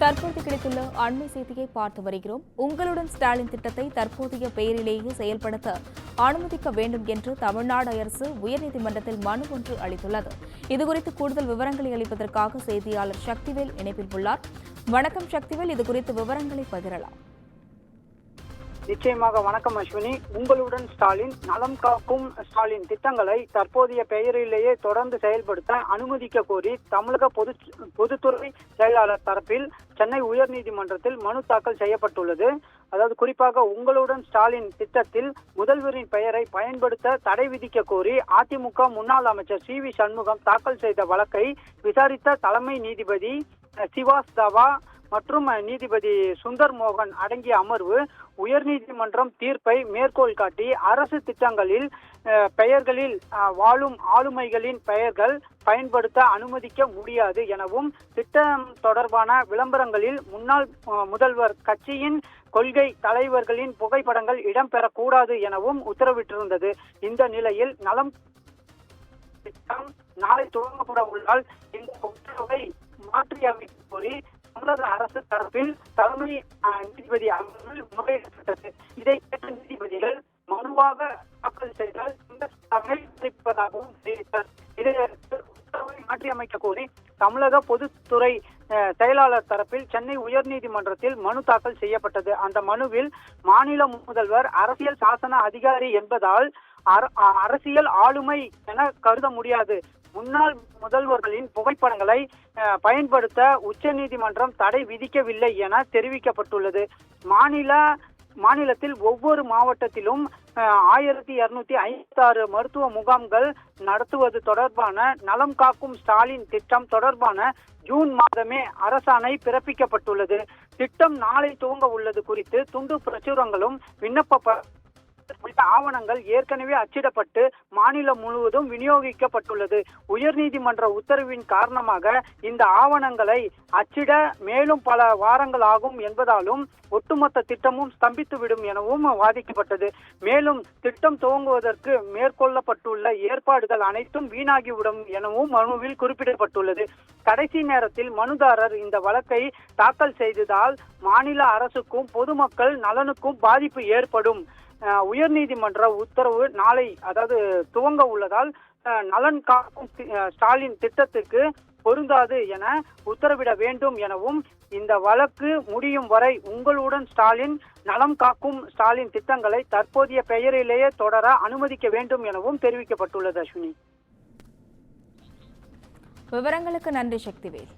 தற்போது கிடைத்துள்ள அண்மை செய்தியை பார்த்து வருகிறோம். உங்களுடன் ஸ்டாலின் திட்டத்தை தற்போதைய பெயரிலேயே செயல்படுத்த அனுமதிக்க வேண்டும் என்று தமிழ்நாடு அரசு உயர்நீதிமன்றத்தில் மனு ஒன்று அளித்துள்ளது. இதுகுறித்து கூடுதல் விவரங்களை அளிப்பதற்காக செய்தியாளர் சக்திவேல் இணைப்பில் உள்ளார். வணக்கம் சக்திவேல், இதுகுறித்து விவரங்களை பகிரலாம். நிச்சயமாக வணக்கம் அஸ்வினி. உங்களுடன் ஸ்டாலின், நலம் காக்கும் ஸ்டாலின் திட்டங்களை தற்போதைய பெயரிலேயே தொடர்ந்து செயல்படுத்த அனுமதிக்க கோரி தமிழக பொதுத்துறை செயலாளர் தரப்பில் சென்னை உயர்நீதிமன்றத்தில் மனு தாக்கல் செய்யப்பட்டுள்ளது. அதாவது குறிப்பாக உங்களுடன் ஸ்டாலின் திட்டத்தில் முதல்வரின் பெயரை பயன்படுத்த தடை விதிக்க கோரி அதிமுக முன்னாள் அமைச்சர் சி வி சண்முகம் தாக்கல் செய்த வழக்கை விசாரித்த தலைமை நீதிபதி சிவாஸ் தவா மற்றும் நீதிபதி சுந்தர் மோகன் அடங்கிய அமர்வு உயர்நீதிமன்றம் தீர்ப்பை மேற்கோள் காட்டி அரசு திட்டங்களில் பெயர்களில் வாழும் ஆளுமைகளின் பெயர்கள் பயன்படுத்த அனுமதிக்க முடியாது எனவும், திட்டம் தொடர்பான விளம்பரங்களில் முன்னாள் முதல்வர் கட்சியின் கொள்கை தலைவர்களின் புகைப்படங்கள் இடம்பெறக்கூடாது எனவும் உத்தரவிட்டிருந்தது. இந்த நிலையில் நலம் திட்டம் நாளை துவங்கப்பட உள்ளதால் இந்த உத்தரவை மாற்றி அமைக்க கோரி தமிழக அரசு தரப்பில் தலைமை நீதிபதி அமர்வில் முறையிடப்பட்டது. இதை கேட்ட நீதிபதிகள் மனுவாக தாக்கல் செய்தால் இந்த அமைப்பதாகவும் தெரிவித்தார். இதையடுத்து உத்தரவை மாற்றி அமைக்க கோரி தமிழக பொதுத்துறை செயலாளர் தரப்பில் சென்னை உயர்நீதிமன்றத்தில் மனு தாக்கல் செய்யப்பட்டது. அந்த மனுவில் மாநில முதல்வர் அரசியல் சாசன அதிகாரி என்பதால் அரசியல் ஆளுமை என கருத முடியாது, முன்னாள் முதல்வர்களின் புகைப்படங்களை பயன்படுத்த உச்சநீதிமன்றம் தடை விதிக்கவில்லை என தெரிவிக்கப்பட்டுள்ளது. மாநிலத்தில் ஒவ்வொரு மாவட்டத்திலும் 1256 மருத்துவ முகாம்கள் நடத்துவது தொடர்பான நலம் காக்கும் ஸ்டாலின் திட்டம் தொடர்பான ஜூன் மாதமே அரசாணை பிறப்பிக்கப்பட்டுள்ளது. திட்டம் நாளை துவங்க உள்ளது குறித்து துண்டு பிரசுரங்களும் விண்ணப்ப ஆவணங்கள் ஏற்கனவே அச்சிடப்பட்டு மாநிலம் முழுவதும் விநியோகிக்கப்பட்டுள்ளது. உயர்நீதிமன்ற உத்தரவின் காரணமாக இந்த ஆவணங்களை அச்சிட மேலும் பல வாரங்கள் ஆகும் என்பதாலும் ஒட்டுமொத்த திட்டமும் ஸ்தம்பித்துவிடும் எனவும் வாதிக்கப்பட்டது. மேலும் திட்டம் துவங்குவதற்கு மேற்கொள்ளப்பட்டுள்ள ஏற்பாடுகள் அனைத்தும் வீணாகிவிடும் எனவும் மனுவில் குறிப்பிடப்பட்டுள்ளது. கடைசி நேரத்தில் மனுதாரர் இந்த வழக்கை தாக்கல் செய்ததால் மாநில அரசுக்கும் பொதுமக்கள் நலனுக்கும் பாதிப்பு ஏற்படும். உயர்நீதிமன்ற உத்தரவு நாளை அதாவது துவங்க உள்ளதால் நலன் காக்கும் ஸ்டாலின் திட்டத்துக்கு பொருந்தாது என உத்தரவிட வேண்டும் எனவும், இந்த வழக்கு முடியும் வரை உங்களுடன் ஸ்டாலின், நலம் காக்கும் ஸ்டாலின் திட்டங்களை தற்போதைய பெயரிலேயே தொடர அனுமதிக்க வேண்டும் எனவும் தெரிவிக்கப்பட்டுள்ளது. அஸ்வினி, விவரங்களுக்கு நன்றி சக்திவேல்.